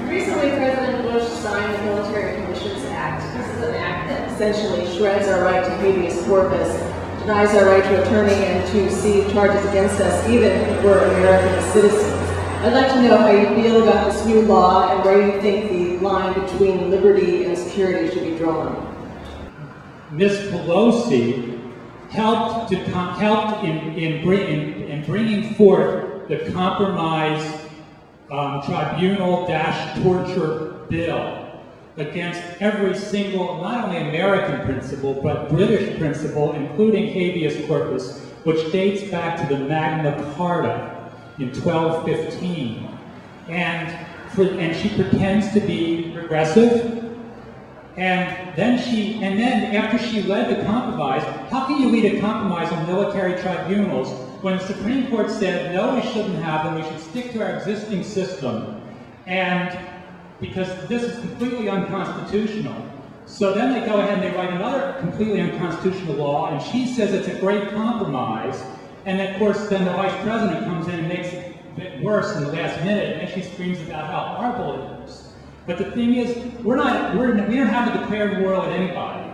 Recently, President Bush signed the Military Commissions Act. This is an act that essentially shreds our right to habeas corpus, denies our right to attorney and to see charges against us, even if we're American citizens. I'd like to know how you feel about this new law and where you think the line between liberty and security should be drawn. Ms. Pelosi helped in bringing forth the Compromise Tribunal-Torture Bill against every single, not only American principle, but British principle, including habeas corpus, which dates back to the Magna Carta in 1215. And she pretends to be progressive. And then after she led the compromise, how can you lead a compromise on military tribunals when the Supreme Court said, no, we shouldn't have them, we should stick to our existing system, and because this is completely unconstitutional. So then they go ahead and they write another completely unconstitutional law, and she says it's a great compromise, and of course then the Vice President comes in and makes it a bit worse in the last minute, and she screams about how horrible it is. But the thing is, we don't have to declare war on anybody.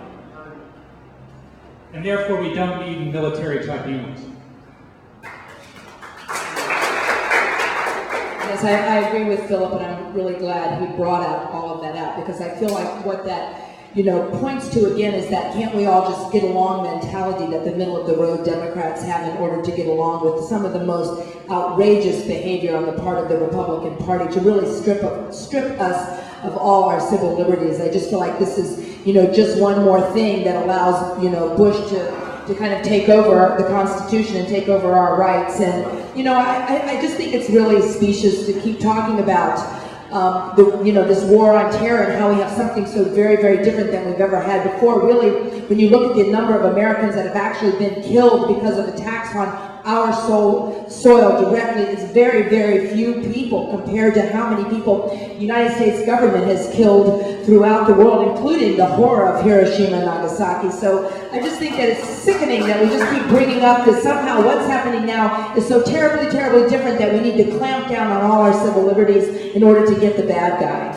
And therefore we don't need military tribunals. Yes, I agree with Philip, and I'm really glad he brought out all of that out, because I feel like what that points to again is that can't we all just get along mentality that the middle of the road Democrats have in order to get along with some of the most outrageous behavior on the part of the Republican Party to really strip us of all our civil liberties. I just feel like this is, just one more thing that allows, Bush to kind of take over the Constitution and take over our rights. And, I just think it's really specious to keep talking about this war on terror and how we have something so very, very different than we've ever had before. Really, when you look at the number of Americans that have actually been killed because of attacks on our soil directly, it's very, very few people compared to how many people the United States government has killed throughout the world, including the horror of Hiroshima and Nagasaki. So I just think that it's sickening that we just keep bringing up that somehow what's happening now is so terribly, terribly different that we need to clamp down on all our civil liberties in order to get the bad guy.